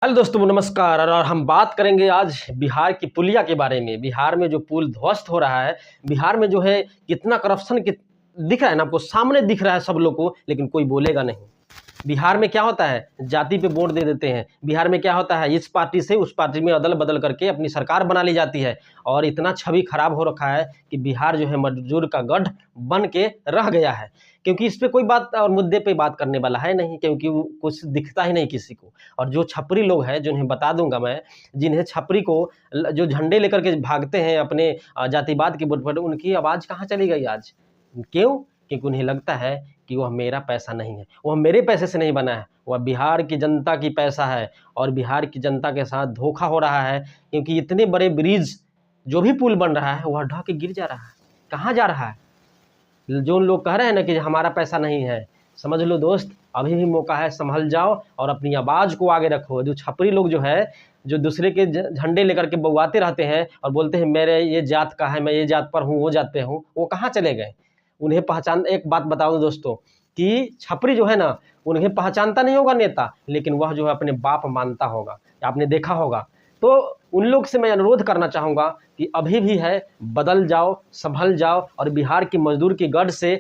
Hello दोस्तों, नमस्कार। और हम बात करेंगे आज बिहार की पुलिया के बारे में। बिहार में जो पुल ध्वस्त हो रहा है, बिहार में जो है कितना करप्शन दिख रहा है ना, आपको सामने दिख रहा है सब लोग को, लेकिन कोई बोलेगा नहीं। बिहार में क्या होता है, जाति पे वोट दे देते हैं। बिहार में क्या होता है, इस पार्टी से उस पार्टी में अदल बदल करके अपनी सरकार बना ली जाती है। और इतना छवि खराब हो रखा है कि बिहार जो है मजदूर का गढ़ बन के रह गया है। क्योंकि इस पे कोई बात और मुद्दे पे बात करने वाला है नहीं, क्योंकि वो कुछ दिखता ही नहीं किसी को। और जो छपरी लोग हैं, जिन्हें बता दूंगा मैं, जिन्हें छपरी को जो झंडे लेकर के भागते हैं अपने जातिवाद के बुत पर, उनकी आवाज़ कहाँ चली गई आज? क्यों? क्योंकि उन्हें लगता है कि वह मेरा पैसा नहीं है, वह मेरे पैसे से नहीं बना है, वह बिहार की जनता की पैसा है। और बिहार की जनता के साथ धोखा हो रहा है, क्योंकि इतने बड़े ब्रिज, जो भी पुल बन रहा है, वह ढह के गिर जा रहा है। कहाँ जा रहा है? जो लोग कह रहे हैं ना कि हमारा पैसा नहीं है, समझ लो दोस्त, अभी भी मौका है, संभल जाओ और अपनी आवाज़ को आगे रखो। जो छपरी लोग जो है, जो दूसरे के झंडे लेकर के बउआते रहते हैं और बोलते हैं मेरे ये जात का है, मैं ये जात पर हूँ, वो जात पे हूँ, वो कहाँ चले गए? उन्हें पहचान, एक बात बता दूं दोस्तों, कि छपरी जो है ना, उन्हें पहचानता नहीं होगा नेता, लेकिन वह जो है अपने बाप मानता होगा। आपने देखा होगा। तो उन लोग से मैं अनुरोध करना चाहूँगा कि अभी भी है, बदल जाओ, संभल जाओ और बिहार की मजदूर की गढ़ से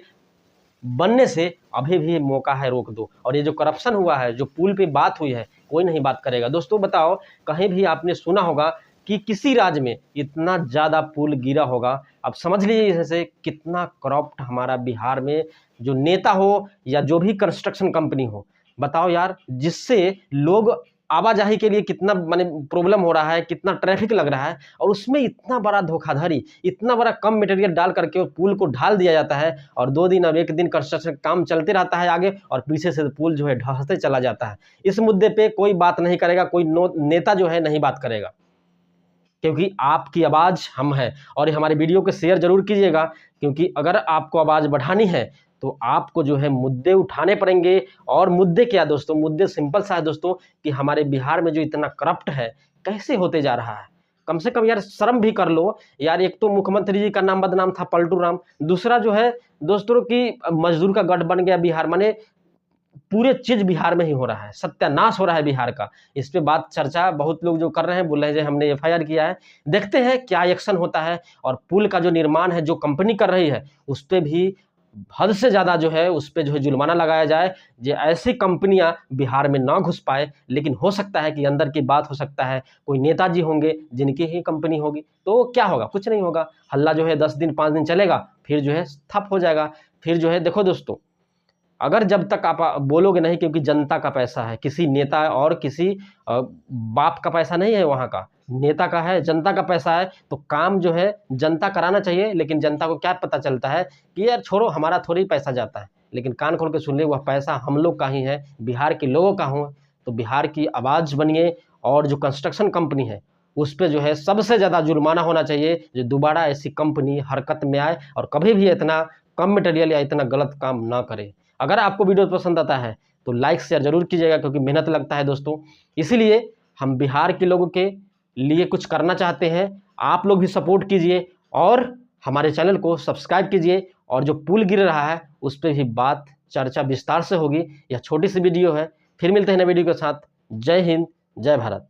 बनने से अभी भी मौका है, रोक दो। और ये जो करप्शन हुआ है, जो पुल पे बात हुई है, कोई नहीं बात करेगा। दोस्तों बताओ, कहीं भी आपने सुना होगा कि किसी राज्य में इतना ज़्यादा पुल गिरा होगा? अब समझ लीजिए जैसे कितना करप्ट हमारा बिहार में जो नेता हो या जो भी कंस्ट्रक्शन कंपनी हो। बताओ यार, जिससे लोग आवाजाही के लिए कितना माने प्रॉब्लम हो रहा है, कितना ट्रैफिक लग रहा है, और उसमें इतना बड़ा धोखाधड़ी, इतना बड़ा कम मटेरियल डाल करके पुल को ढाल दिया जाता है। और 2 दिन और 1 दिन कंस्ट्रक्शन काम चलते रहता है आगे, और पीछे से पुल जो है ढहते चला जाता है। इस मुद्दे पे कोई बात नहीं करेगा, कोई नेता जो है नहीं बात करेगा, क्योंकि आपकी आवाज़ हम हैं। और हमारे वीडियो को शेयर जरूर कीजिएगा, क्योंकि अगर आपको आवाज़ बढ़ानी है तो आपको जो है मुद्दे उठाने पड़ेंगे। और मुद्दे क्या दोस्तों, मुद्दे सिंपल सा है दोस्तों, कि हमारे बिहार में जो इतना करप्ट है, कैसे होते जा रहा है। कम से कम यार शर्म भी कर लो यार। एक तो मुख्यमंत्री जी का नाम बदनाम था, पलटू राम। दूसरा जो है दोस्तों की मजदूर का गढ़ बन गया बिहार, माने पूरे चीज बिहार में ही हो रहा है, सत्यानाश हो रहा है बिहार का। इस पे बात चर्चा बहुत लोग जो कर रहे हैं, बोल रहे हैं हमने एफआईआर किया है, देखते हैं क्या एक्शन होता है। और पुल का जो निर्माण है, जो कंपनी कर रही है, उस पे भी हद से ज्यादा जो है उस पे जो है जुर्माना लगाया जाए, जो ऐसी कंपनियां बिहार में ना घुस पाए। लेकिन हो सकता है कि अंदर की बात हो सकता है, कोई नेताजी होंगे जिनकी ही कंपनी होगी, तो क्या होगा? कुछ नहीं होगा। हल्ला जो है 10 दिन 5 दिन चलेगा, फिर जो है ठप हो जाएगा। फिर जो है देखो दोस्तों, अगर जब तक आप बोलोगे नहीं, क्योंकि जनता का पैसा है, किसी नेता और किसी बाप का पैसा नहीं है, वहाँ का नेता का है, जनता का पैसा है, तो काम जो है जनता कराना चाहिए। लेकिन जनता को क्या पता चलता है कि यार छोड़ो, हमारा थोड़ी पैसा जाता है। लेकिन कान खोल के सुन ले, वह पैसा हम लोग का ही है, बिहार के लोगों का हो। तो बिहार की आवाज़ बनिए। और जो कंस्ट्रक्शन कंपनी है, उस पर जो है सबसे ज़्यादा जुर्माना होना चाहिए, जो दोबारा ऐसी कंपनी हरकत में आए और कभी भी इतना कम मटेरियल या इतना गलत काम ना करे। अगर आपको वीडियो पसंद आता है तो लाइक शेयर जरूर कीजिएगा, क्योंकि मेहनत लगता है दोस्तों। इसीलिए हम बिहार के लोगों के लिए कुछ करना चाहते हैं। आप लोग भी सपोर्ट कीजिए और हमारे चैनल को सब्सक्राइब कीजिए। और जो पुल गिर रहा है उस पर भी बात चर्चा विस्तार से होगी। यह छोटी सी वीडियो है, फिर मिलते हैं नए वीडियो के साथ। जय हिंद, जय भारत।